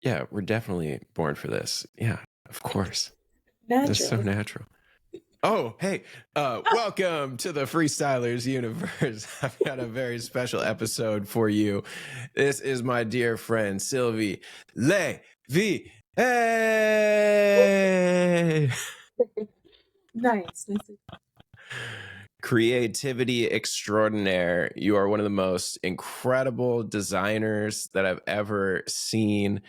Yeah, we're definitely born for this. Yeah, of course. That's so Naturally. natural. Oh, hey, welcome to the FreesTyler's universe. I've got a very special episode for you. This is my dear friend, Sylvie Levellier. Hey! Nice. Creativity extraordinaire. You are one of the most incredible designers that I've ever seen,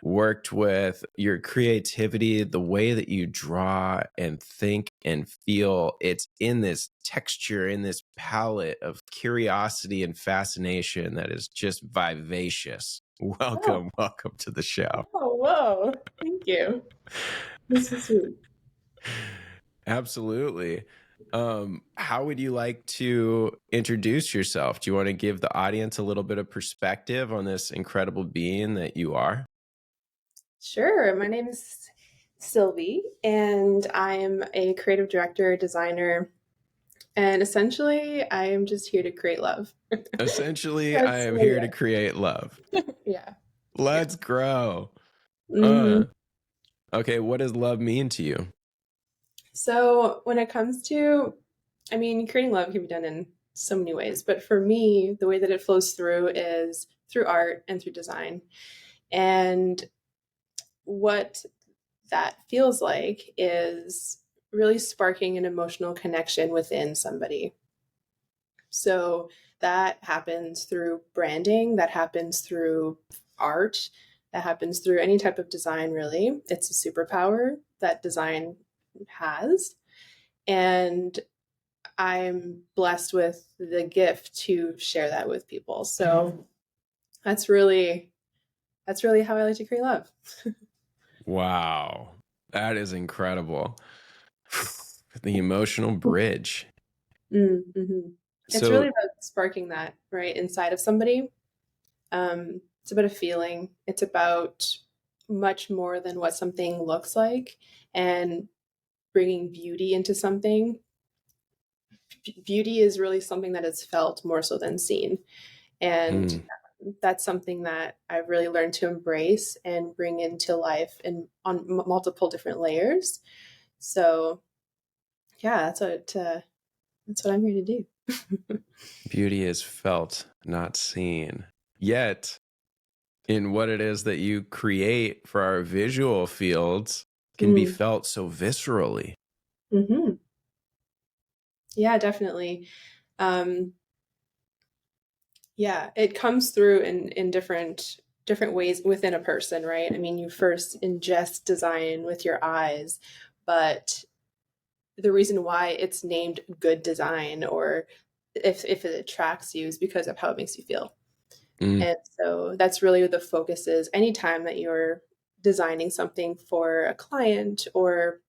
worked with. Your creativity, the way that you draw and think and feel, it's in this texture, in this palette of curiosity and fascination that is just vivacious. Oh, Welcome to the show. oh, whoa. Thank you. This is sweet. Absolutely. How would you like to introduce yourself? Do you want to give the audience a little bit of perspective on this incredible being that you are? Sure. My name is Sylvie, and I am a creative director, designer, and essentially, I am just here to create love. Essentially, I That's am really here to create love. it. Yeah. Yeah. Let's grow. hmm Uh, okay, what does love mean to you? So when it comes to, I mean, creating love can be done in so many ways, but for me, the way that it flows through is through art and through design. And what that feels like is really sparking an emotional connection within somebody. So that happens through branding, that happens through art, that happens through any type of design, really. It's a superpower that design has. And I'm blessed with the gift to share that with people. So that's really how I like to create love. Wow, that is incredible. The emotional bridge. Mm-hmm. It's really So, about sparking that right inside of somebody. It's about a feeling. It's about much more than what something looks like, and bringing beauty into something. Beauty is really something that is felt more so than seen. And mm, that's something that I've really learned to embrace and bring into life and on multiple different layers. So yeah, that's what I'm here to do. beauty is felt, not seen. Yet, in what it is that you create for our visual fields can be mm, felt so viscerally. hmm Yeah, definitely. Um, yeah, it comes through in different ways within a person, right? I mean, you first ingest design with your eyes, but the reason why it's named good design, or if it attracts you, is because of how it makes you feel. Mm, And so that's really what the focus is anytime that you're designing something for a client or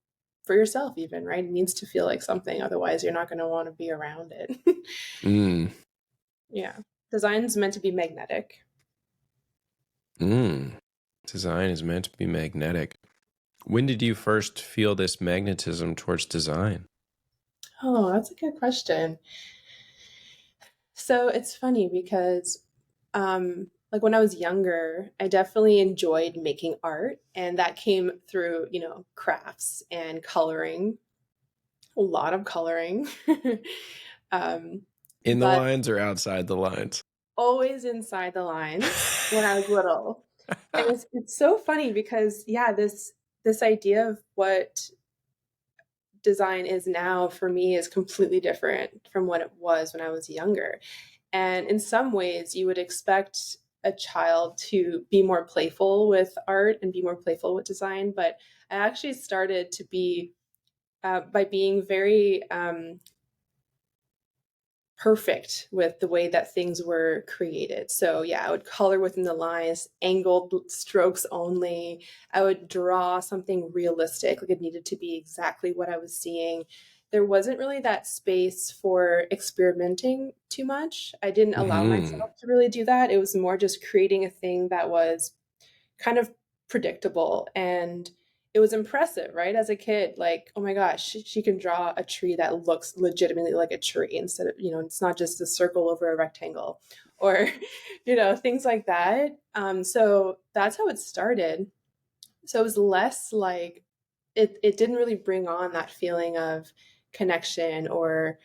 for yourself, even, right? It needs to feel like something. Otherwise, you're not going to want to be around it. mm, Yeah. Design's meant to be magnetic. mm. Design is meant to be magnetic. When did you first feel this magnetism towards design? Oh, that's a good question. So it's funny because, like when I was younger, I definitely enjoyed making art, and that came through, crafts and coloring, a lot of coloring. um, In the but lines or outside the lines? always inside the lines when I was little. And it's so funny because yeah, this idea of what design is now for me is completely different from what it was when I was younger. And in some ways, you would expect a child to be more playful with art and be more playful with design. But I actually started to be, by being very perfect with the way that things were created. So yeah, I would color within the lines, angled strokes only. I would draw something realistic, like it needed to be exactly what I was seeing. There wasn't really that space for experimenting too much. I didn't allow Hmm. myself to really do that. It was more just creating a thing that was kind of predictable, and it was impressive, right? As a kid, like, oh my gosh, she can draw a tree that looks legitimately like a tree instead of, it's not just a circle over a rectangle. or, things like that. So that's how it started. So it was less like it didn't really bring on that feeling of connection or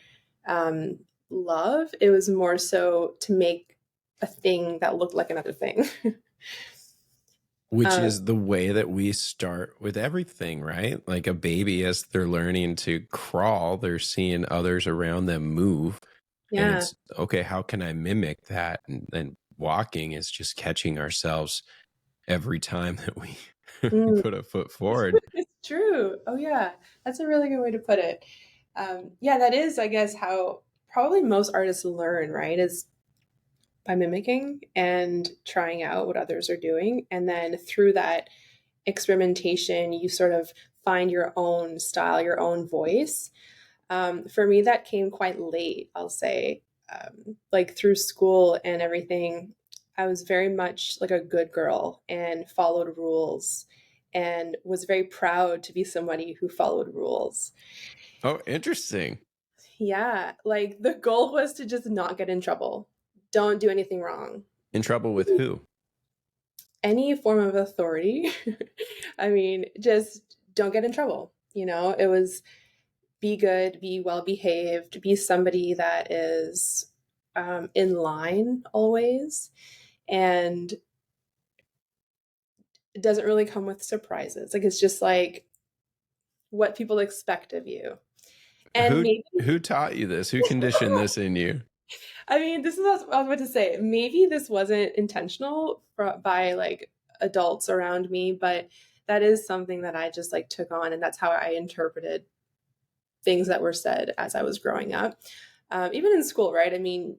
um, love. It was more so to make a thing that looked like another thing. Which uh, is the way that we start with everything, right? Like a baby, as they're learning to crawl, they're seeing others around them move. And yeah. it's okay, how can I mimic that? And then walking is just catching ourselves every time that we Mm. put a foot forward. It's true. Oh yeah, that's a really good way to put it. Yeah, that is, I guess, how probably most artists learn, right? Is by mimicking and trying out what others are doing, and then through that experimentation, you sort of find your own style, your own voice. For me, that came quite late, I'll say. Like through school and everything, I was very much like a good girl and followed rules and was very proud to be somebody who followed rules. Oh, interesting. Yeah, like the goal was to just not get in trouble. Don't do anything wrong. In trouble with who? Any form of authority. I mean, just don't get in trouble. It was be good, be well behaved, be somebody that is in line always. And it doesn't really come with surprises. Like, it's just like what people expect of you. And Who maybe, who taught you this? Who conditioned this in you? I mean, this is what I was about to say. Maybe this wasn't intentional by like adults around me, but that is something that I just like took on. And that's how I interpreted things that were said as I was growing up. Even in school, right? I mean,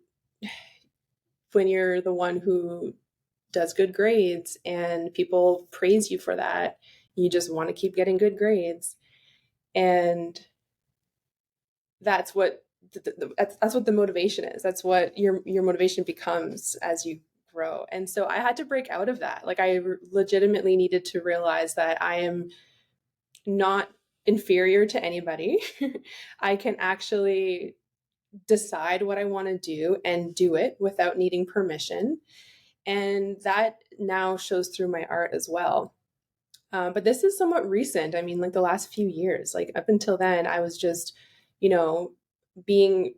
when you're the one who does good grades and people praise you for that, you just want to keep getting good grades. And that's what that's what the motivation is. That's what your motivation becomes as you grow. And so I had to break out of that. Like I legitimately needed to realize that I am not inferior to anybody. I can actually decide what I want to do and do it without needing permission. And that now shows through my art as well. But this is somewhat recent. I mean, like the last few years. Like up until then, I was just, you know, being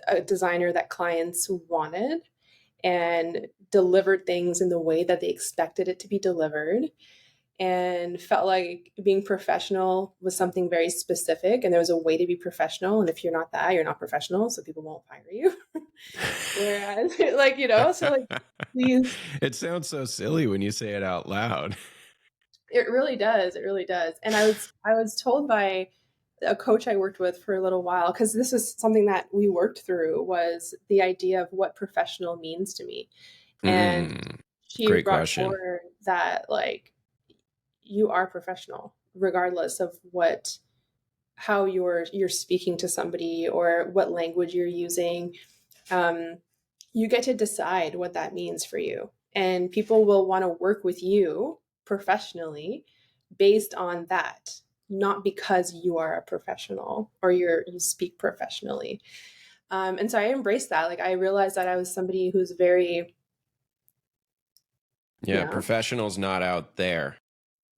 a designer that clients wanted and delivered things in the way that they expected it to be delivered, and felt like being professional was something very specific, and there was a way to be professional, and if you're not that, you're not professional, so people won't hire you. Whereas like, so like these, It sounds so silly when you say it out loud. it really does, it really does. And I was told by a coach I worked with for a little while, because this was something that we worked through, was the idea of what professional means to me. And Mm, she great brought question. forward that like you are professional regardless of what how you're speaking to somebody or what language you're using. um, you get to decide what that means for you, and people will want to work with you professionally based on that, not because you are a professional or you speak professionally. And so I embraced that. Like I realized that I was somebody who's very, Yeah, yeah, professionals not out there.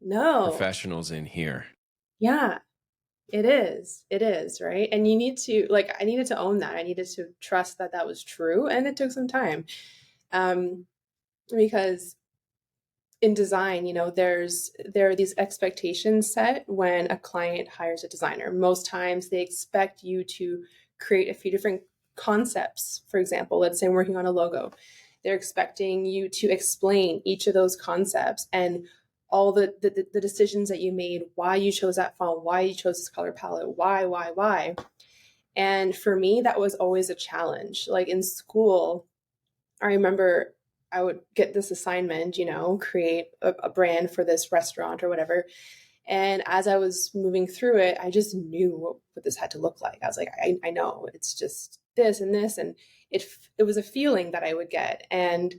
no, Professionals in here. yeah, it is. It is, right? And you need to, like, I needed to own that. I needed to trust that that was true. And it took some time. Um, because in design, there are these expectations set when a client hires a designer. Most times they expect you to create a few different concepts. For example, let's say I'm working on a logo. They're expecting you to explain each of those concepts and all the decisions that you made, why you chose that font, why you chose this color palette, why. And for me, that was always a challenge. Like in school, I remember I would get this assignment, create a brand for this restaurant or whatever. And as I was moving through it, I just knew what this had to look like. I was like, I know it's just this and this. And it was a feeling that I would get. And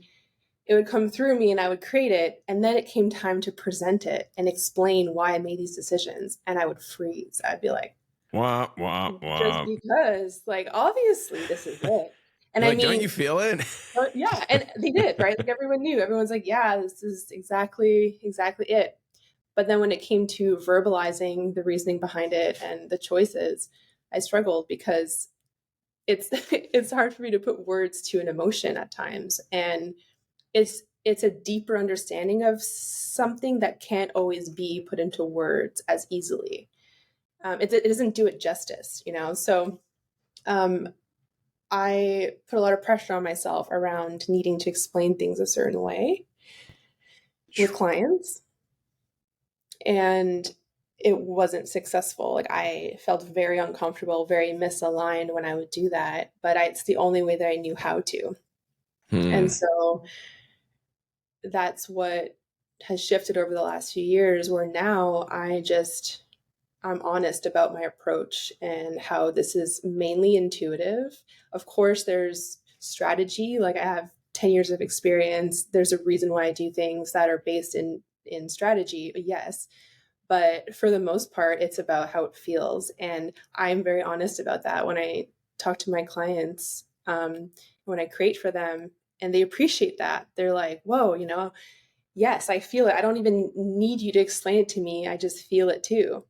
it would come through me and I would create it. And then it came time to present it and explain why I made these decisions. And I would freeze. I'd be like, Wah, wah, just wah. because, like, obviously this is it. And You're I like, don't mean, you feel it? yeah, and they did, right? Like everyone knew. Everyone's like, yeah, this is exactly it. But then when it came to verbalizing the reasoning behind it and the choices, I struggled because it's it's hard for me to put words to an emotion at times. And it's a deeper understanding of something that can't always be put into words as easily. It doesn't do it justice, you know? So um, I put a lot of pressure on myself around needing to explain things a certain way with clients. And it wasn't successful. Like I felt very uncomfortable, very misaligned when I would do that, but it's the only way that I knew how to. And Hmm. so that's what has shifted over the last few years, where now I'm honest about my approach and how this is mainly intuitive. Of course, there's strategy. Like I have 10 years of experience. There's a reason why I do things that are based in strategy. Yes, but for the most part, it's about how it feels. And I'm very honest about that when I talk to my clients, when I create for them, and they appreciate that. They're like, whoa, you know, yes, I feel it. I don't even need you to explain it to me. I just feel it too.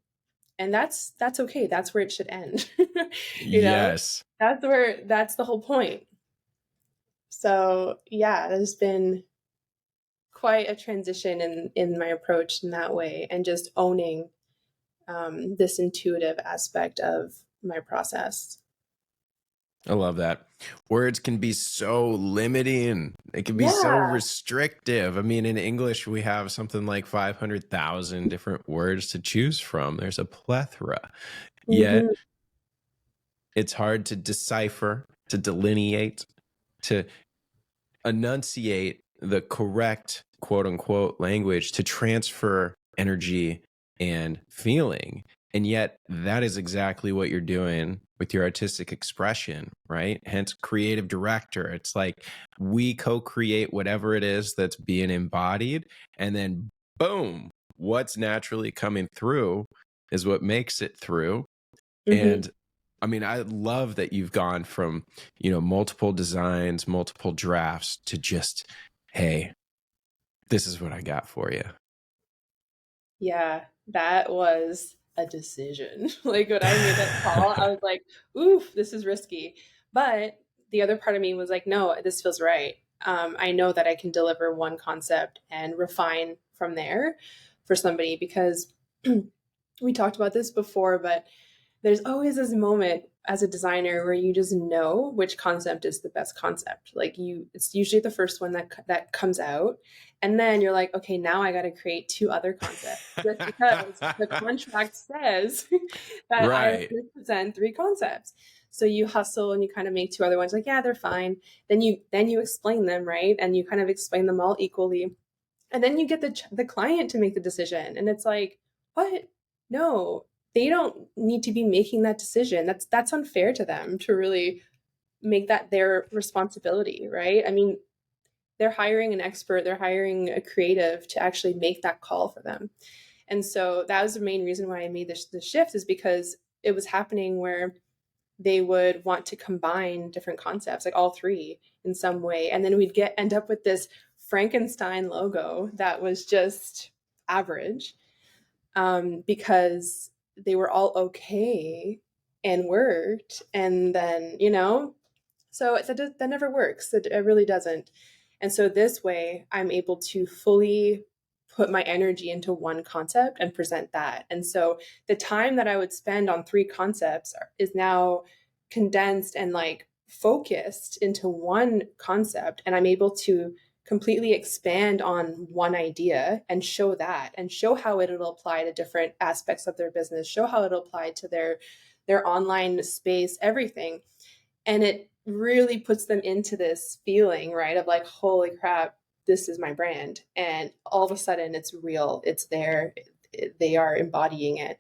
And that's okay. That's where it should end. You know, Yes. that's the whole point. So yeah, there's been quite a transition in my approach in that way, and just owning this intuitive aspect of my process. I love that. Words can be so limiting. They can be so Yeah. restrictive. I mean, in English, we have something like 500,000 different words to choose from. There's a plethora. Yet Hmm. it's hard to decipher, to delineate, to enunciate the correct quote unquote language to transfer energy and feeling. And yet, that is exactly what you're doing with your artistic expression, right? Hence, creative director. It's like we co create whatever it is that's being embodied. And then, boom, what's naturally coming through is what makes it through. Hmm. And I mean, I love that you've gone from, multiple designs, multiple drafts to just, hey, this is what I got for you. Yeah, that was a decision. Like when I made that call, I was like, oof, this is risky. But the other part of me was like, no, this feels right. I know that I can deliver one concept and refine from there for somebody, because we talked about this before, but there's always this moment as a designer where you just know which concept is the best concept. Like it's usually the first one that comes out, and then you're like, okay, now I got to create two other concepts just because the contract says that I have Right. to present three concepts. So you hustle and you kind of make two other ones. Like, yeah, they're fine. Then you explain them, right, and you kind of explain them all equally, and then you get the client to make the decision, and it's like, what? No, they don't need to be making that decision. That's unfair to them to really make that their responsibility, right? I mean, they're hiring an expert, they're hiring a creative to actually make that call for them. And so that was the main reason why I made the shift, is because it was happening where they would want to combine different concepts, like all three in some way. And then we'd end up with this Frankenstein logo that was just average, because they were all okay and worked. And then, so that never works. It really doesn't. And so this way, I'm able to fully put my energy into one concept and present that. And so the time that I would spend on three concepts is now condensed and like focused into one concept. And I'm able to completely expand on one idea and show that, and show how it'll apply to different aspects of their business, show how it'll apply to their online space, everything. And it really puts them into this feeling, right, of like, holy crap, this is my brand. And all of a sudden it's real, it's there, they are embodying it.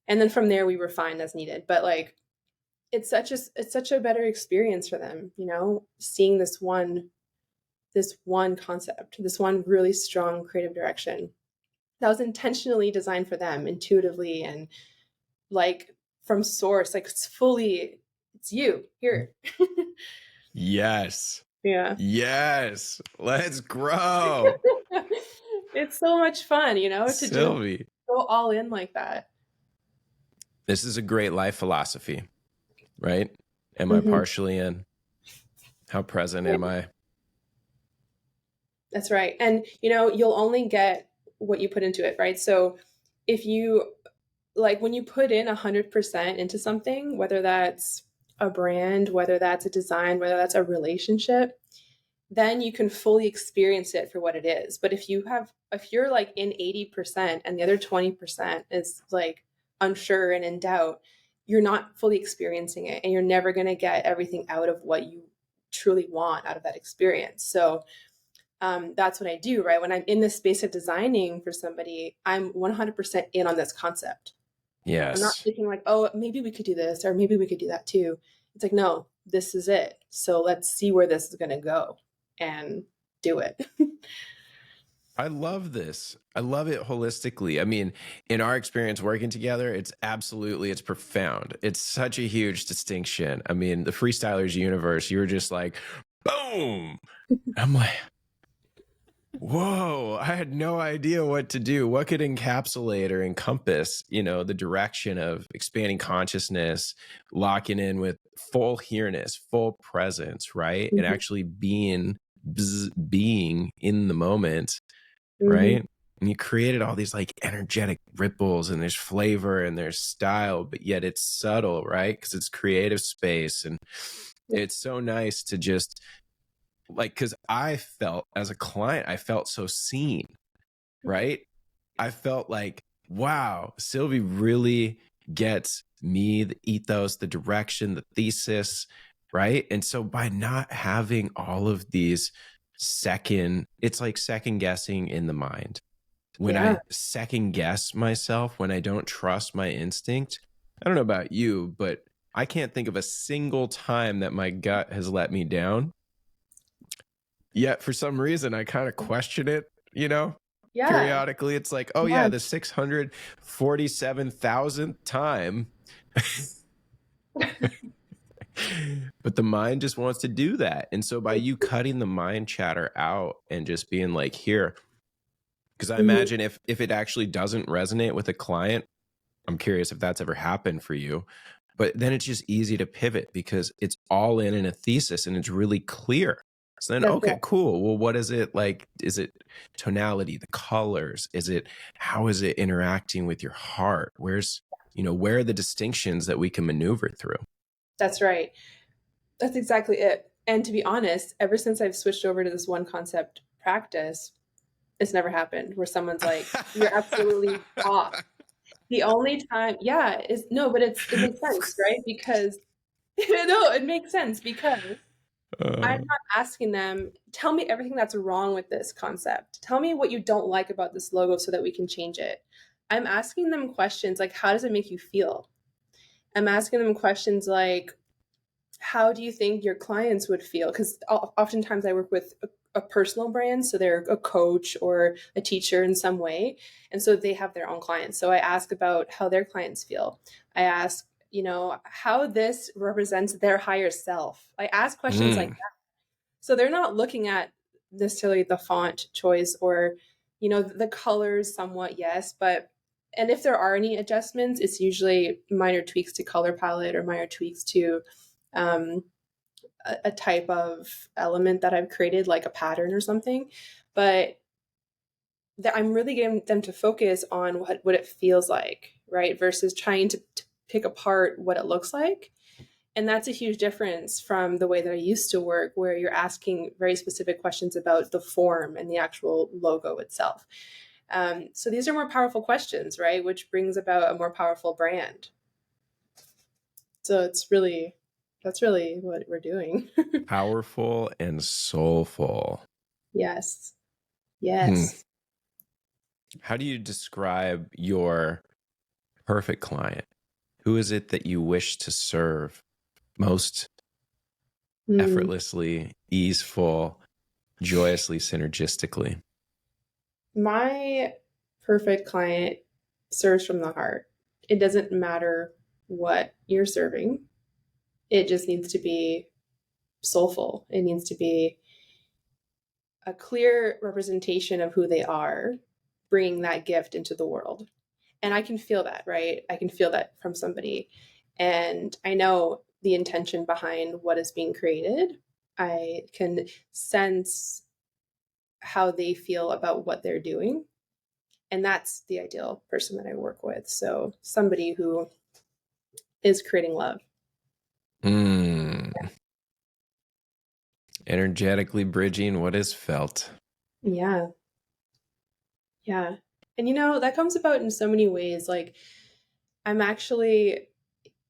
And then from there we refine as needed. But like, it's such a better experience for them, seeing this one concept, this one really strong creative direction that was intentionally designed for them intuitively, and like from source, like it's you here. Yes. Yeah. Yes. Let's grow. It's so much fun, to just Sylvie. go all in like that. This is a great life philosophy, right? Am I Hmm. partially in? How present am I? That's right. And, you'll only get what you put into it, right? So if you like when you put in 100% into something, whether that's a brand, whether that's a design, whether that's a relationship, then you can fully experience it for what it is. But if you're like in 80% and the other 20% is like unsure and in doubt, you're not fully experiencing it and you're never going to get everything out of what you truly want out of that experience. So that's what I do, right? When I'm in this space of designing for somebody, I'm 100% in on this concept. I'm not Yes. thinking like, oh, maybe we could do this or maybe we could do that too. It's like, no, this is it. So let's see where this is going to go and do it. I love this. I love it holistically. I mean, in our experience working together, it's profound. It's such a huge distinction. I mean, the FreesTyler's universe, you were just like, boom. I'm like, whoa, I had no idea what to do. What could encapsulate or encompass, the direction of expanding consciousness, locking in with full here-ness, full presence, right? And Mhm. actually being in the moment, Mhm. right? And you created all these like energetic ripples, and there's flavor and there's style, but yet it's subtle, right? Because it's creative space. And it's so nice to just like, because I felt as a client, I felt so seen, right? I felt like, wow, Sylvie really gets me, the ethos, the direction, the thesis, right? And so by not having all of these it's like second guessing in the mind. When Yeah. I second guess myself, when I don't trust my instinct, I don't know about you, but I can't think of a single time that my gut has let me down. Yet for some reason, I kind of question it, Yeah. periodically. It's like, oh, yeah, Yeah. the 647,000th time. But the mind just wants to do that. And so by you cutting the mind chatter out and just being like, here, because I Mhm. imagine if it actually doesn't resonate with a client, I'm curious if that's ever happened for you. But then it's just easy to pivot because it's all in a thesis and it's really clear. So then, That's okay, it. cool. Well, what is it like? Is it tonality, the colors? How is it interacting with your heart? Where are the distinctions that we can maneuver through? That's right. That's exactly it. And to be honest, ever since I've switched over to this one concept practice, it's never happened where someone's like, you're absolutely off. The only time, yeah, is no, but it makes sense, right? Because no, it makes sense because I'm Uh, not asking them, tell me everything that's wrong with this concept. Tell me what you don't like about this logo so that we can change it. I'm asking them questions like, how does it make you feel? I'm asking them questions like, how do you think your clients would feel? Because oftentimes I work with a personal brand, so they're a coach or a teacher in some way, and so they have their own clients. So I ask about how their clients feel. I ask, how this represents their higher self. I ask questions like mm, that. So they're not looking at necessarily the font choice or, the colors somewhat, yes, but and if there are any adjustments, it's usually minor tweaks to color palette or minor tweaks to um, a type of element that I've created, like a pattern or something. But I'm really getting them to focus on what it feels like, right? Versus trying to pick apart what it looks like. And that's a huge difference from the way that I used to work, where you're asking very specific questions about the form and the actual logo itself. So these are more powerful questions, right? Which brings about a more powerful brand. So that's really what we're doing. Powerful and soulful. Yes. Hmm. Yes. How do you describe your perfect client? Who is it that you wish to serve most Mm. effortlessly, easeful, joyously, synergistically? My perfect client serves from the heart. It doesn't matter what you're serving. It just needs to be soulful. It needs to be a clear representation of who they are, bringing that gift into the world. And I can feel that, right? I can feel that from somebody. And I know the intention behind what is being created. I can sense how they feel about what they're doing. And that's the ideal person that I work with. So somebody who is creating love. Energetically bridging what is felt. Yeah. Yeah. And that comes about in so many ways. Like I'm actually,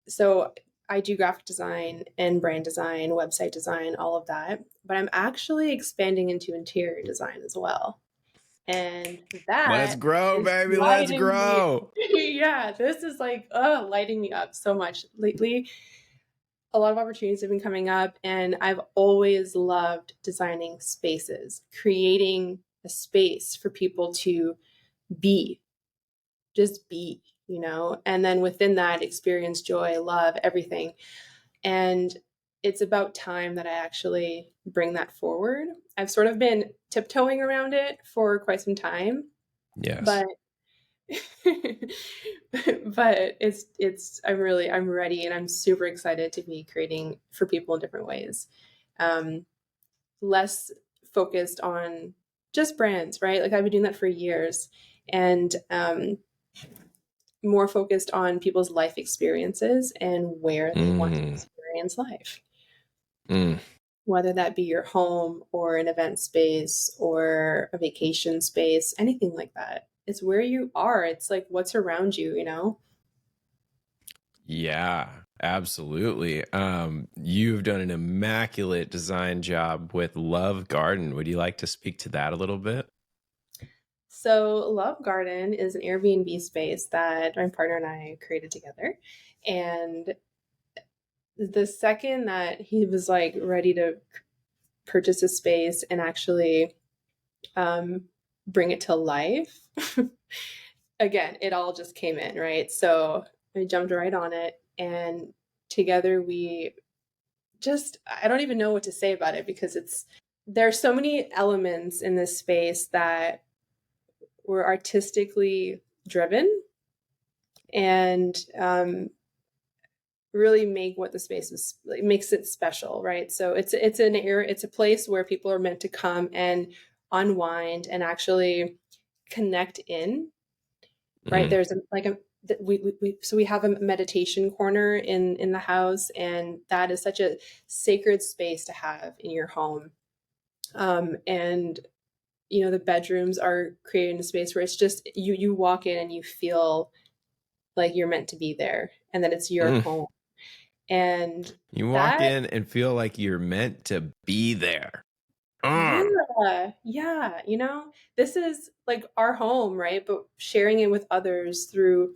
so I do graphic design and brand design, website design, all of that, but I'm actually expanding into interior design as well. And Let's that grow, is baby. Let's lighting me. grow. Yeah, this is like, lighting me up so much lately. A lot of opportunities have been coming up, and I've always loved designing spaces, creating a space for people to be, just be, and then within that experience joy, love, everything. And it's about time that I actually bring that forward. I've sort of been tiptoeing around it for quite some time, Yes. but but I'm ready, and I'm super excited to be creating for people in different ways. Um, Less focused on just brands, right? Like I've been doing that for years, and more focused on people's life experiences and where they want to experience life. Whether that be your home or an event space or a vacation space, anything like that. It's where you are. It's like what's around you. Yeah, absolutely. You've done an immaculate design job with Love Garden. Would you like to speak to that a little bit? So, Love Garden is an Airbnb space that my partner and I created together. And the second that he was like ready to purchase a space and actually bring it to life, again, it all just came in, right? So I jumped right on it. And together we just, I don't even know what to say about it because there are so many elements in this space that were artistically driven and really make what the space is, like, makes it special, right? So it's a place where people are meant to come and unwind and actually connect in, right? There's we have a meditation corner in the house, and that is such a sacred space to have in your home. And the bedrooms are creating a space where it's just you walk in and you feel like you're meant to be there and that it's your home. And You walk that, in and feel like you're meant to be there. yeah, this is like our home, right? But sharing it with others through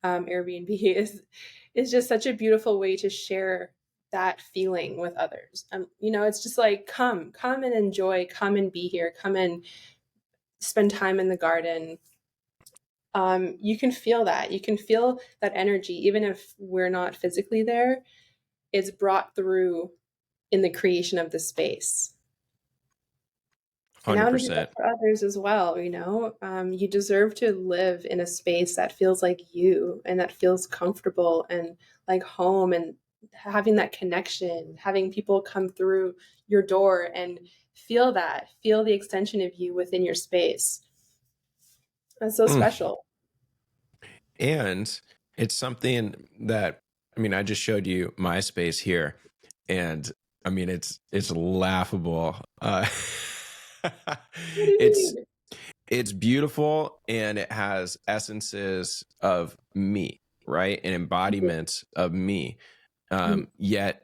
Airbnb is just such a beautiful way to share that feeling with others. It's just like come and enjoy, come and be here, come and spend time in the garden. You can feel that. You can feel that energy, even if we're not physically there. It's brought through in the creation of the space. And I want to do that 100%. for others as well. You deserve to live in a space that feels like you and that feels comfortable and like home, and having that connection, having people come through your door and feel the extension of you within your space. That's so special. And it's something that, I just showed you my space here, and it's laughable. What do you It's mean? it's beautiful, and it has essences of me, right? An embodiment of me. Yet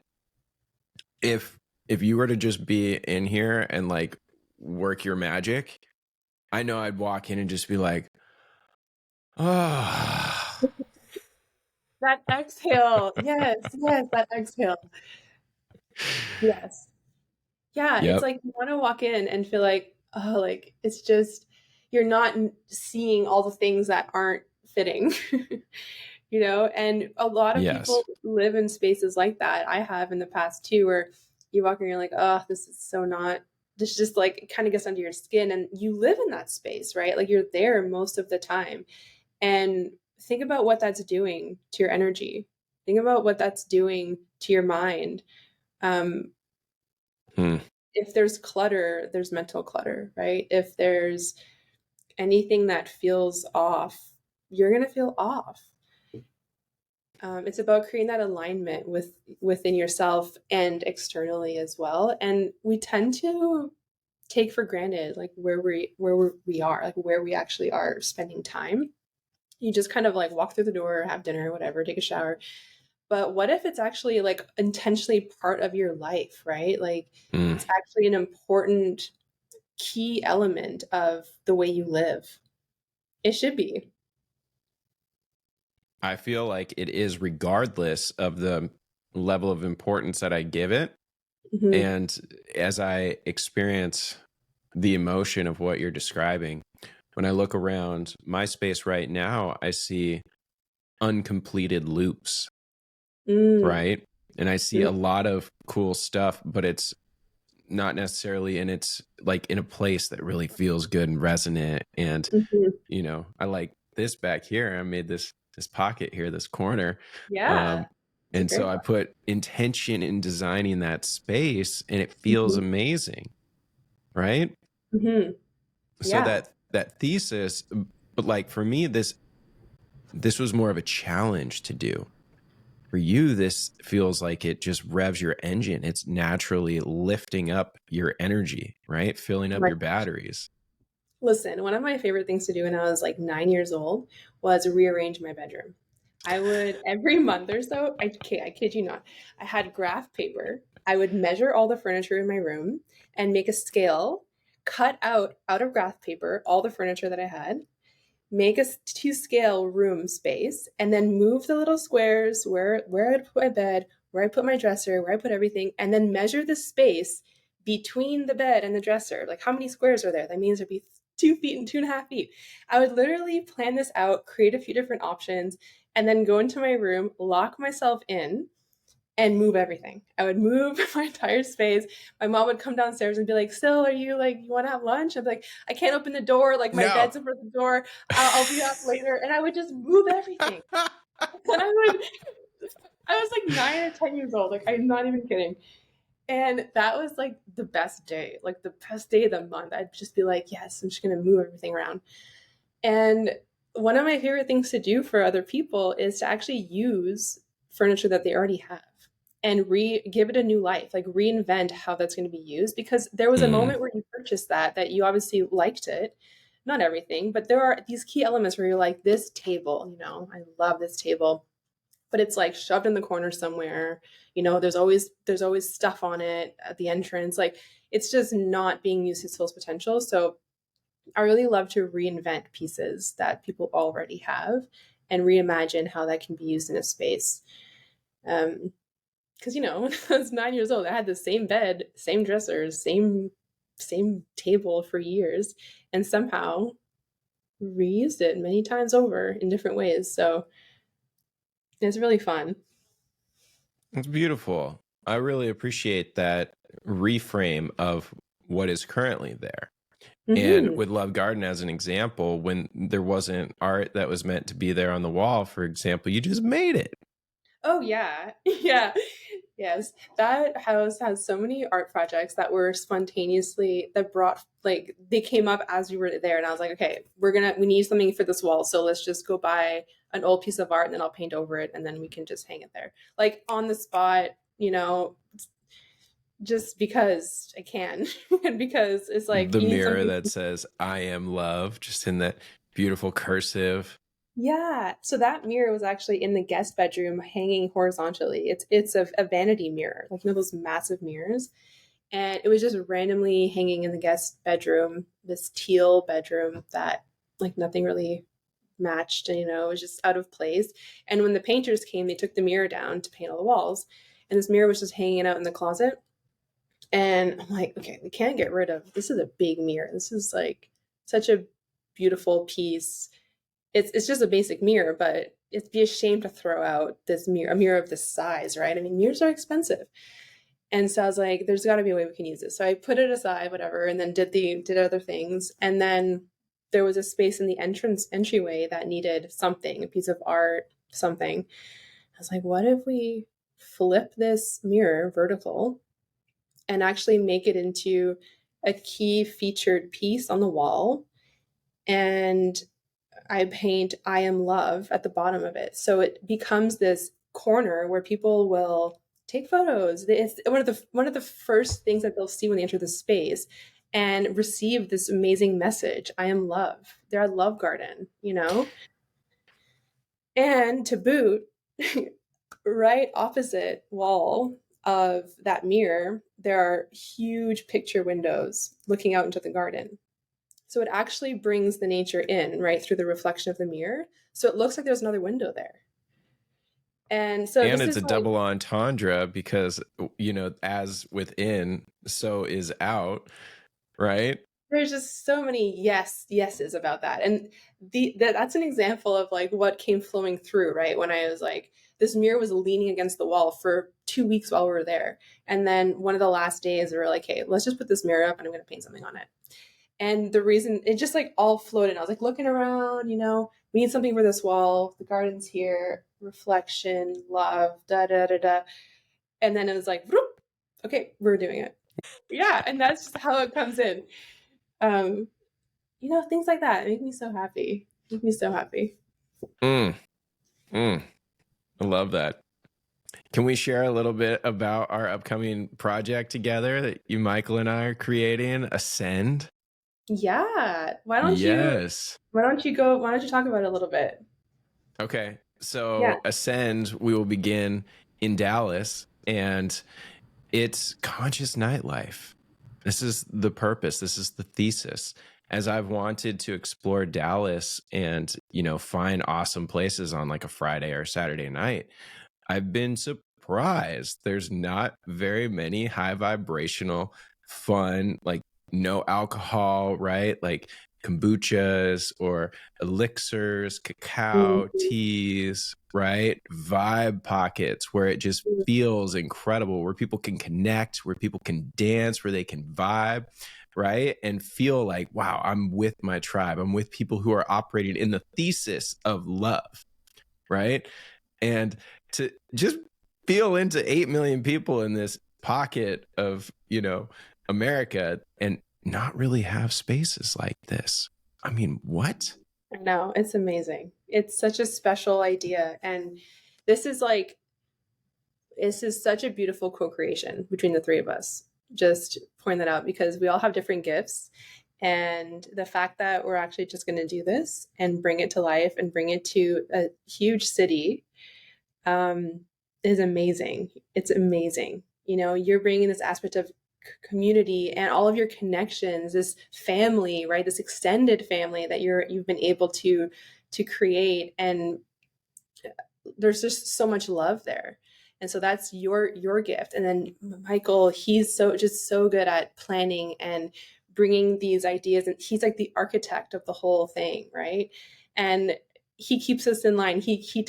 if you were to just be in here and like work your magic, I know I'd walk in and just be like, oh. That exhale. Yes, that exhale. Yes. Yeah, it's Yep. like you want to walk in and feel like, oh, like it's just you're not seeing all the things that aren't fitting. And a lot of people Yes. live in spaces like that. I have in the past too, where You walk in, you're like, oh, this is so not, this just like, it kind of gets under your skin, and you live in that space, right? Like you're there most of the time. And think about what that's doing to your energy. Think about what that's doing to your mind. Um, Hmm. if there's clutter, there's mental clutter, right? If there's anything that feels off, you're going to feel off. It's about creating that alignment within yourself and externally as well. And we tend to take for granted like we are, like where we actually are spending time. You just kind of like walk through the door, have dinner, whatever, take a shower. But what if it's actually like intentionally part of your life, right? Like Hmm. it's actually an important key element of the way you live. It should be. I feel like it is, regardless of the level of importance that I give it. Hmm. And as I experience the emotion of what you're describing, when I look around my space right now, I see uncompleted loops, Mm. right? And I see a lot of cool stuff, but it's not necessarily in its like in a place that really feels good and resonant. And, Mm-hmm. I like this back here. I made this pocket here, this corner. Yeah, Um, it's a and so great I one. put intention in designing that space, and it feels Hmm. amazing, right? Hmm. So Yeah. that thesis, but like for me, this was more of a challenge to do. For you, this feels like it just revs your engine. It's naturally lifting up your energy, right? Filling Oh up my your batteries. Listen, one of my favorite things to do when I was like 9 years old was rearrange my bedroom. I would every month or so, I kid you not, I had graph paper. I would measure all the furniture in my room and make a scale, cut out of graph paper all the furniture that I had, make a to scale room space, and then move the little squares where I'd put my bed, where I put my dresser, where I put everything, and then measure the space between the bed and the dresser. Like how many squares are there? That means there'd be 2 feet and 2.5 feet. I would literally plan this out, create a few different options, and then go into my room, lock myself in, and move everything. I would move my entire space. My mom would come downstairs and be like, "Sil, are you like, you want to have lunch?" I'd be like, "I can't open the door. Like my No. bed's in front of the door. I'll be up later." And I would just move everything. And I was like 9 or 10 years old. Like I'm not even kidding. And that was like the best day, like the best day of the month. I'd just be like, yes, I'm just gonna move everything around. And one of my favorite things to do for other people is to actually use furniture that they already have and give it a new life, like reinvent how that's going to be used. Because there was a Hmm. moment where you purchased that you obviously liked it, not everything, but there are these key elements where you're like, this table, I love this table, but it's like shoved in the corner somewhere. There's always stuff on it at the entrance. Like it's just not being used to its full potential. So I really love to reinvent pieces that people already have and reimagine how that can be used in a space. Because when I was 9 years old, I had the same bed, same dressers, same table for years, and somehow reused it many times over in different ways. So it's really fun. It's beautiful. I really appreciate that reframe of what is currently there. And Hmm. with Love Garden as an example, when there wasn't art that was meant to be there on the wall, for example, you just made it. Oh yeah, yeah, yes. That house has so many art projects that were spontaneously that brought like they came up as we were there, and I was like, okay, we need something for this wall, so let's just go buy an old piece of art, and then I'll paint over it, and then we can just hang it there, like on the spot, just because I can, and because it's like The you need mirror something. that says, I am love, just in that beautiful cursive. Yeah. So that mirror was actually in the guest bedroom hanging horizontally. It's a vanity mirror, like those massive mirrors. And it was just randomly hanging in the guest bedroom, this teal bedroom that like nothing really matched, and it was just out of place. And when the painters came, they took the mirror down to paint all the walls. And this mirror was just hanging out in the closet. And I'm like, okay, we can't get rid of this is a big mirror. This is like such a beautiful piece. It's just a basic mirror, but it'd be a shame to throw out a mirror of this size, right? I mean, mirrors are expensive. And so I was like, there's got to be a way we can use this. So I put it aside, whatever, and then did other things. And then there was a space in the entryway that needed something, a piece of art, something. I was like, what if we flip this mirror vertical and actually make it into a key featured piece on the wall? And I paint I am love at the bottom of it. So it becomes this corner where people will take photos. It's one of the first things that they'll see when they enter the space and receive this amazing message. I am love. They're a love garden, you know? And to boot, right opposite wall of that mirror, there are huge picture windows looking out into the garden. So it actually brings the nature in, right, through the reflection of the mirror. So it looks like there's another window there. And so And this it's is a like, double entendre because, you know, as within, so is out, right? there's just so many yeses about that. And that's an example of like what came flowing through, right? When I was like, this mirror was leaning against the wall for 2 weeks while we were there. And then one of the last days we were like, hey, let's just put this mirror up and I'm going to paint something on it. And the reason it just like all floated. I was like looking around, you know, we need something for this wall. The garden's here, reflection, love, da da da da. And then it was like, whoop, okay, we're doing it. Yeah, and that's just how it comes in. You know, things like that make me so happy. Make me so happy. Mm, I love that. Can we share a little bit about our upcoming project together that you, Michael, and I are creating, Ascend? Yeah. Yes. Why don't you talk about it a little bit? Okay. Yeah. So Ascend, we will begin in Dallas, and it's conscious nightlife. This is the purpose. This is the thesis. As I've wanted to explore Dallas and, you know, find awesome places on like a Friday or Saturday night, I've been surprised there's not very many high vibrational, fun, like no alcohol, right? Like kombuchas or elixirs, cacao, Mhm. teas, right? Vibe pockets where it just feels incredible, where people can connect, where people can dance, where they can vibe, right? And feel like, wow, I'm with my tribe. I'm with people who are operating in the thesis of love, right? And to just feel into 8 million people in this pocket of, you know, America and not really have spaces like this. I mean, what? I know, it's amazing. It's such a special idea. And this is like, this is such a beautiful co-creation between the three of us. Just point that out because we all have different gifts. And the fact that we're actually just going to do this and bring it to life and bring it to a huge city um, is amazing. It's amazing. You know, you're bringing this aspect of community and all of your connections, this family, right? This extended family that you've been able to create, and there's just so much love there. And so that's your gift. And then Michael, he's so good at planning and bringing these ideas, and he's like the architect of the whole thing, right? And he keeps us in line. He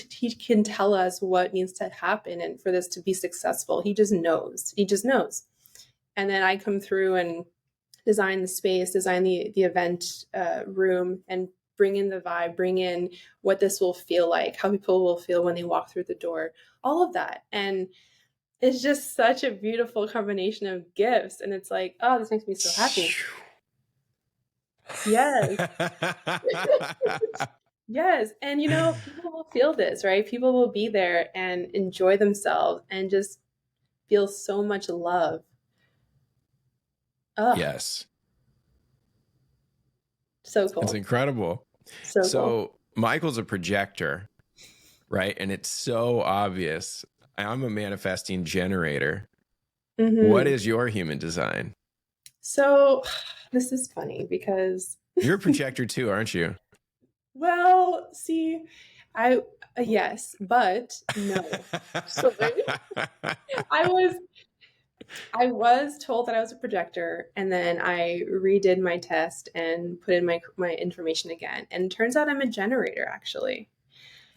can tell us what needs to happen and for this to be successful. He just knows. He just knows. And then I come through and design the space, design the event room, and bring in the vibe, bring in what this will feel like, how people will feel when they walk through the door, all of that. And it's just such a beautiful combination of gifts. And it's like, oh, this makes me so happy. Yes. Yes. And you know, people will feel this, right? People will be there and enjoy themselves and just feel so much love. Oh, Yes. so It's cool. incredible. So cool. So Michael's a projector, right? And it's so obvious. I'm a manifesting generator. What Hmm. is your human design? So this is funny because, You're a projector too, aren't you? well, see, I, yes, but no. So I was I was told that I was a projector, and then I redid my test and put in my information again. And it turns out I'm a generator actually.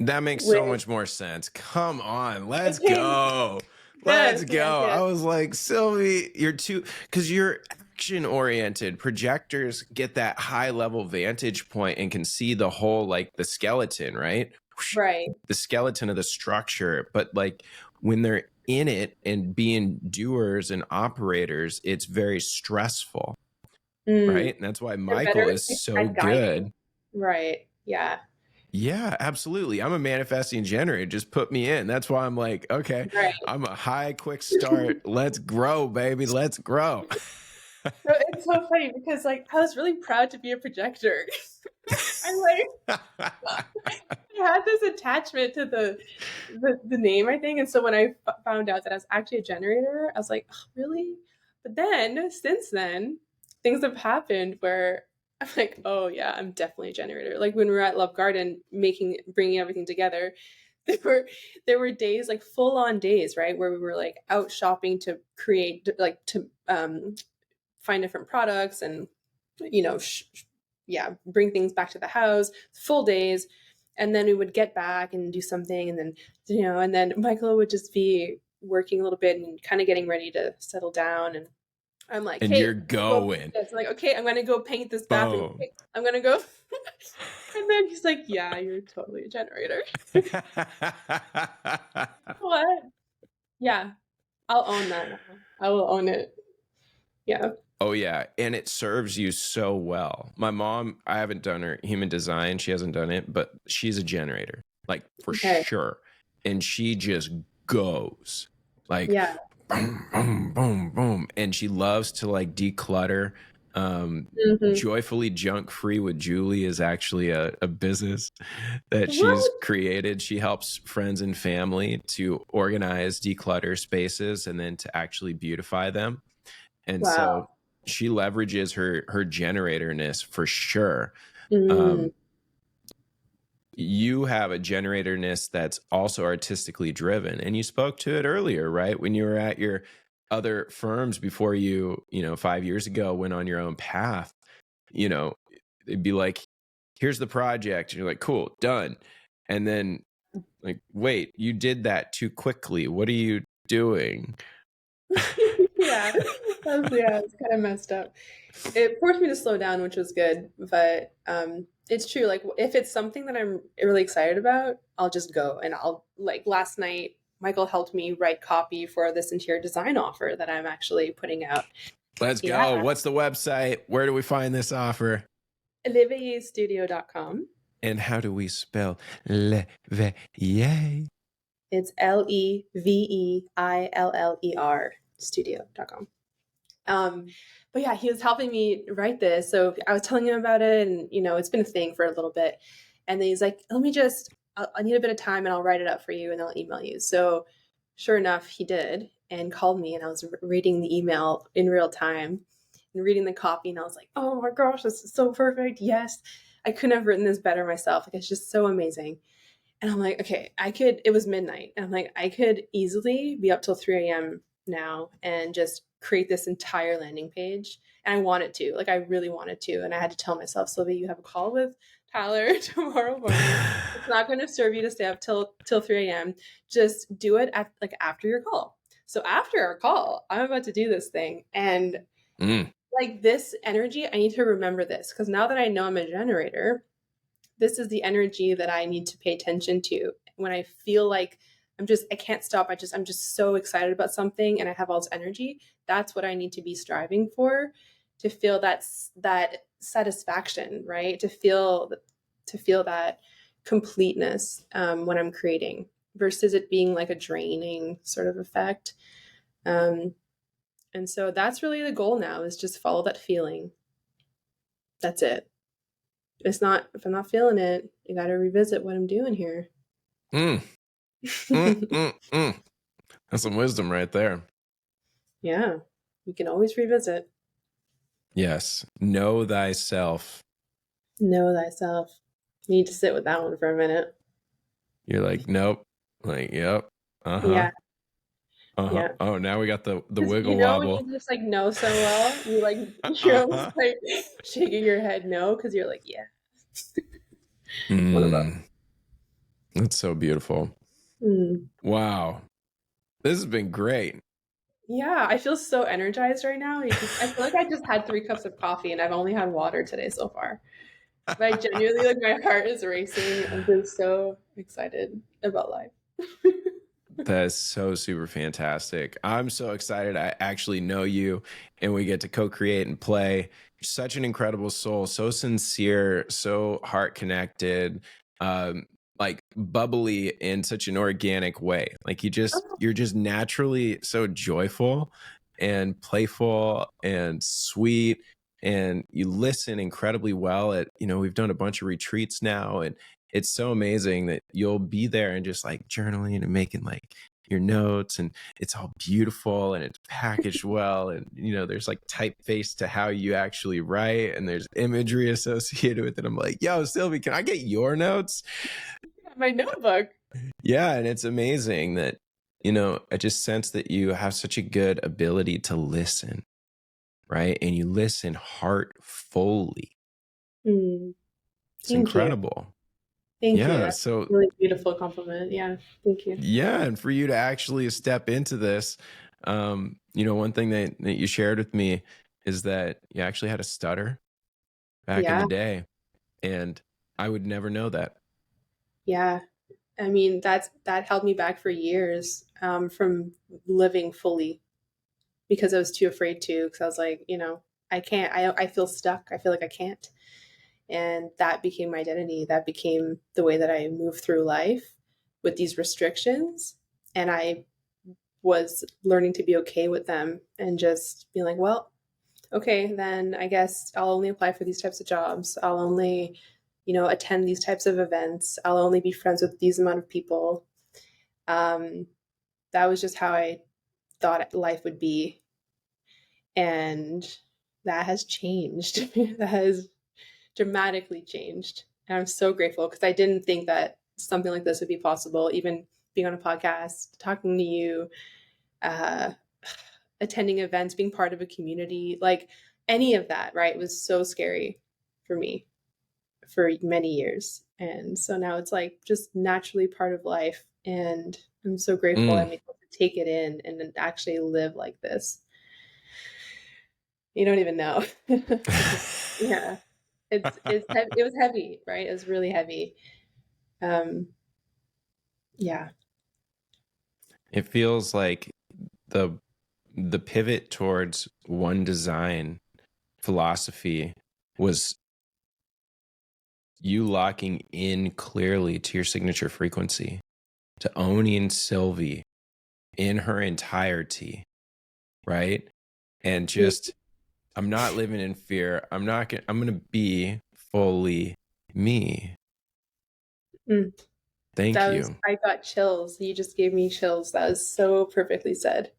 That makes so With much more sense. Come on, let's okay, go. Let's Yes, yes, go. I yes. was like, Sylvie, you're too, because you're action oriented. Projectors get that high level vantage point and can see the whole, like the skeleton, right? Right. The skeleton of the structure. But like when they're in it and being doers and operators, it's very stressful, Mm. right? And that's why They're better Michael is so at guiding. good. Right. Yeah. Yeah, absolutely. I'm a manifesting generator. Just put me in. That's why I'm like, okay, Right. I'm a high, quick start. Let's grow, baby. Let's grow. So it's so funny because like I was really proud to be a projector. I'm like I had this attachment to the name, I think, and so when I found out that I was actually a generator, I was like, oh, really? But then, since then, things have happened where I'm like, oh yeah, I'm definitely a generator. Like when we were at Love Garden, bringing everything together, there were there were days like full on days, right, where we were like out shopping to create, like to find different products and you know yeah, bring things back to the house, full days, and then we would get back and do something, and then and then Michael would just be working a little bit and kind of getting ready to settle down, and I'm like, And hey, you're go paint going. this. I'm like, okay, I'm gonna go paint this bathroom. Boom. Okay, I'm gonna go. And then he's like, yeah, you're totally a generator. What? Yeah, I'll own that now. I will own it. Yeah. Oh yeah, and it serves you so well. My mom, I haven't done her human design. She hasn't done it, but she's a generator, like for Okay. sure. And she just goes like Yeah. boom, boom, boom, boom. And she loves to like declutter. Hmm. Joyfully Junk Free with Julie is actually a business that she's What? created. She helps friends and family to organize, declutter spaces, and then to actually beautify them. And Wow. so she leverages her generatorness for sure. Mm. Um, you have a generatorness that's also artistically driven, and you spoke to it earlier, right? When you were at your other firms before you 5 years ago went on your own path, you know, it'd be like, here's the project, and you're like, cool, done. And then like, wait, you did that too quickly. What are you doing? Yeah, yeah, it's kind of messed up. It forced me to slow down, which was good. But it's true. Like if it's something that I'm really excited about, I'll just go and I'll like last night. Michael helped me write copy for this interior design offer that I'm actually putting out. Let's Yeah, go. What's the website? Where do we find this offer? leveillerstudio.com. And how do we spell Leveiller? It's Leveiller studio.com. But yeah, he was helping me write this. So I was telling him about it, and it's been a thing for a little bit. And then he's like, let me just, I need a bit of time and I'll write it up for you and I'll email you. So sure enough, he did and called me, and I was reading the email in real time and reading the copy. And I was like, oh my gosh, this is so perfect. Yes, I couldn't have written this better myself. Like, it's just so amazing. And I'm like, okay, it was midnight. And I'm like, I could easily be up till 3 a.m. now and just create this entire landing page. And I wanted to, like, I really wanted to. And I had to tell myself, Sylvie, you have a call with Tyler tomorrow morning. It's not going to serve you to stay up till 3 a.m. Just do it at like after your call. So after our call, I'm about to do this thing. And like this energy, I need to remember this because now that I know I'm a generator, this is the energy that I need to pay attention to when I feel like I can't stop. I'm just so excited about something and I have all this energy. That's what I need to be striving for, to feel that satisfaction, right? To feel that completeness when I'm creating, versus it being like a draining sort of effect. And so that's really the goal now, is just follow that feeling. That's it. If I'm not feeling it, I got to revisit what I'm doing here. Mm, mm, mm, mm. That's some wisdom right there. Yeah, you can always revisit. Yes. Know thyself. Know thyself. You need to sit with that one for a minute. You're like, nope. Like, yep. Uh-huh. Yeah, Uh-huh. yeah. Oh, now we got the Because wiggle when wobble. you just like know so well, you're almost Uh-huh. like shaking your head no, because you're like, yeah, one of us. That's so beautiful. Mm. Wow. This has been great. Yeah, I feel so energized right now. I feel like I just had 3 cups of coffee and I've only had water today so far. But I genuinely, like, my heart is racing. I'm just so excited about life. That's so super fantastic. I'm so excited. I actually know you and we get to co create and play. You're such an incredible soul, so sincere, so heart connected, um, like bubbly in such an organic way. Like Oh, you're just naturally so joyful and playful and sweet. And you listen incredibly well at, we've done a bunch of retreats now, and it's so amazing that you'll be there and just like journaling and making like your notes, and it's all beautiful and it's packaged well, and there's like typeface to how you actually write, and there's imagery associated with it. I'm like, yo, Sylvie, can I get your notes? my notebook. Yeah, and it's amazing that I just sense that you have such a good ability to listen, right? And you listen heartfully. Mm, It's thank you. incredible. Thank you. Yeah, That's a so really beautiful compliment. Yeah, thank you. yeah, and for you to actually step into this, one thing that you shared with me is that you actually had a stutter back in the Yeah, day, and I would never know that. yeah. I mean, that held me back for years from living fully because I was too afraid to. Because I was like, I can't. I feel stuck. I feel like I can't. And that became my identity. That became the way that I move through life with these restrictions. And I was learning to be okay with them and just being like, well, okay, then I guess I'll only apply for these types of jobs. I'll only, attend these types of events. I'll only be friends with these amount of people. Um, that was just how I thought life would be. And that has changed. That has dramatically changed. And I'm so grateful because I didn't think that something like this would be possible, even being on a podcast, talking to you, uh, attending events, being part of a community, like any of that, right? It was so scary for me for many years. And so now it's like just naturally part of life. And I'm so grateful Mm. I'm able to take it in and actually live like this. You don't even know. Yeah. It was heavy, right? It was really heavy. Um, yeah. It feels like the the pivot towards one design philosophy was you locking in clearly to your signature frequency, to owning Sylvie in her entirety, right? And just, I'm not living in fear. I'm going to be fully me. Mm. Thank you. I got chills. You just gave me chills. That was so perfectly said.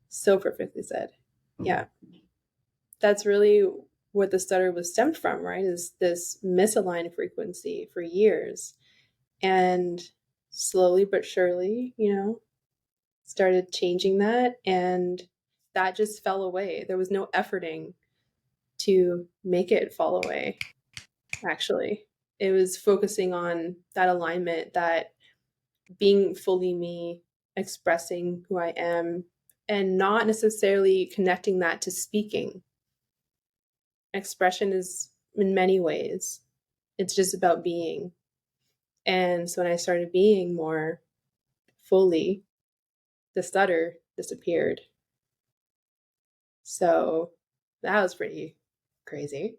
So perfectly said. Yeah. That's really what the stutter was stemmed from, right? Is this misaligned frequency for years. And slowly but surely, started changing that. And that just fell away. There was no efforting to make it fall away, actually. It was focusing on that alignment, that being fully me, expressing who I am, and not necessarily connecting that to speaking. Expression is in many ways, it's just about being. And so when I started being more fully, the stutter disappeared. So that was pretty crazy.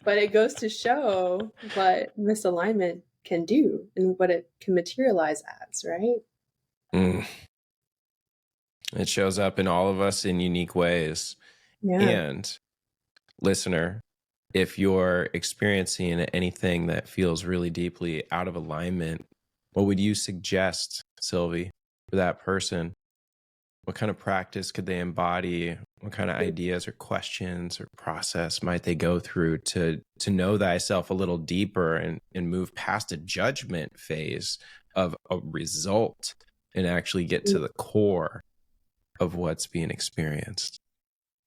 But it goes to show what misalignment can do and what it can materialize as, right? Mm. It shows up in all of us in unique ways. Yeah. And listener, if you're experiencing anything that feels really deeply out of alignment, what would you suggest, Sylvie, for that person? What kind of practice could they embody? What kind of ideas or questions or process might they go through to know thyself a little deeper and move past a judgment phase of a result and actually get to the core of what's being experienced?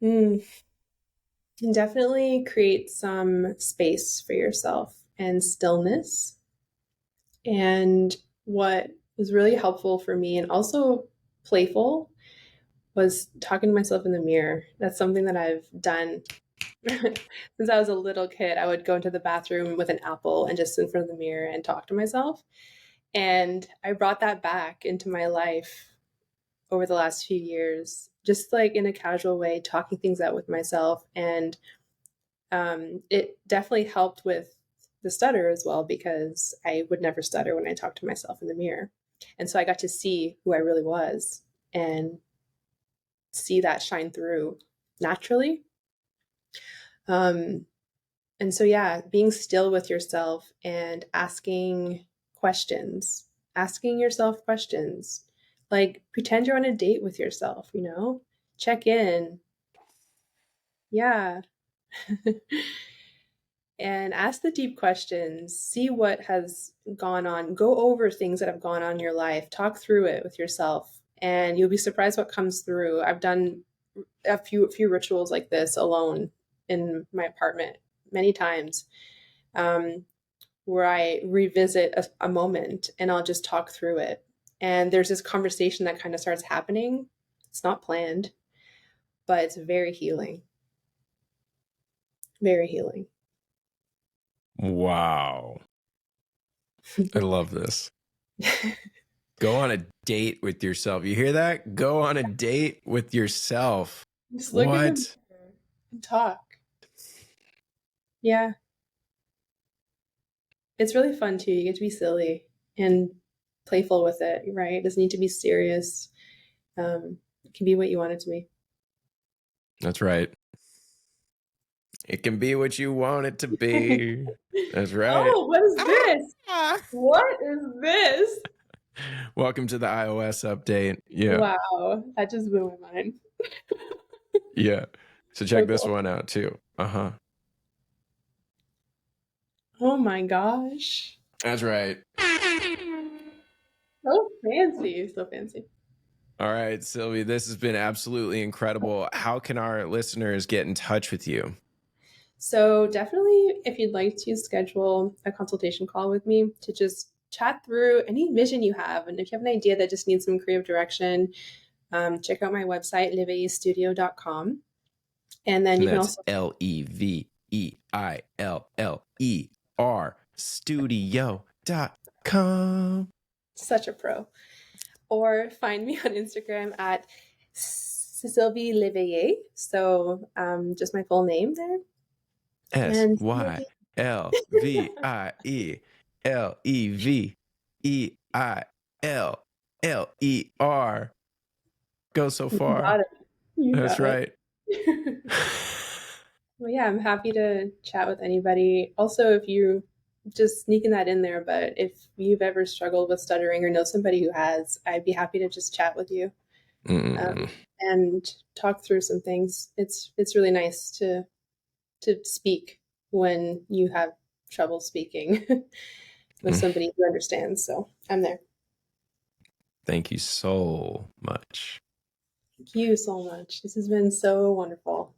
Mm. And definitely create some space for yourself and stillness. And what was really helpful for me and also playful was talking to myself in the mirror. That's something that I've done since I was a little kid. I would go into the bathroom with an apple and just sit in front of the mirror and talk to myself. And I brought that back into my life over the last few years, just like in a casual way, talking things out with myself. And it definitely helped with the stutter as well, because I would never stutter when I talked to myself in the mirror. And so I got to see who I really was and see that shine through naturally. And so, yeah, being still with yourself and asking yourself questions, like pretend you're on a date with yourself, check in. Yeah. And ask the deep questions, see what has gone on, go over things that have gone on in your life, talk through it with yourself, and you'll be surprised what comes through. I've done a few rituals like this alone in my apartment many times, where I revisit a moment and I'll just talk through it. And there's this conversation that kind of starts happening. It's not planned, but it's very healing. Very healing. Wow. I love this. Go on a date with yourself. You hear that? Go on a date with yourself. Just look in the mirror and talk. Yeah. It's really fun too. You get to be silly and playful with it, right? It doesn't need to be serious. It can be what you want it to be. That's right. It can be what you want it to be. That's right. Oh, what is this? What is this? Welcome to the iOS update. Yeah. Wow. That just blew my mind. Yeah. So check So this cool. one out too. Uh-huh. Oh my gosh. That's right. So fancy. So fancy. All right, Sylvie, this has been absolutely incredible. How can our listeners get in touch with you? So definitely, if you'd like to schedule a consultation call with me to just chat through any vision you have, and if you have an idea that just needs some creative direction, check out my website, leveillerstudio.com. And then you can also Leveiller studio.com. Such a pro. Or find me on Instagram at Sylvie Levellier. So just my full name there. SYLVIELEVEILLER. Go so far. That's right. Well, yeah, I'm happy to chat with anybody. Also, if you just sneaking that in there, but if you've ever struggled with stuttering or know somebody who has, I'd be happy to just chat with you and talk through some things. It's really nice to speak when you have trouble speaking with somebody who understands. So I'm there. Thank you so much. Thank you so much. This has been so wonderful.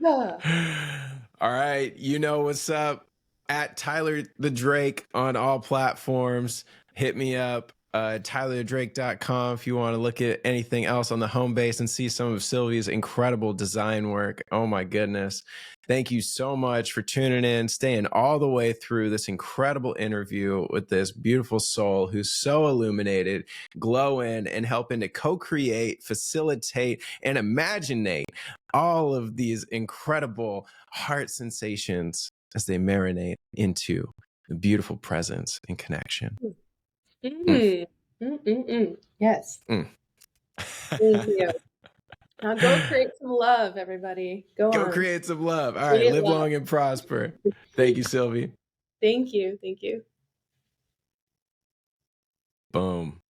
All right. You know what's up. At Tyler the Drake on all platforms. Hit me up. TylerDrake.com if you want to look at anything else on the home base and see some of Sylvie's incredible design work. Oh my goodness. Thank you so much for tuning in, staying all the way through this incredible interview with this beautiful soul who's so illuminated, glowing, and helping to co-create, facilitate, and imaginate all of these incredible heart sensations as they marinate into the beautiful presence and connection. Yes. Thank you. Now go create some love, everybody. Go on. Create some love. All right. Live long and prosper. Thank you, Sylvie. Thank you. Thank you. Boom.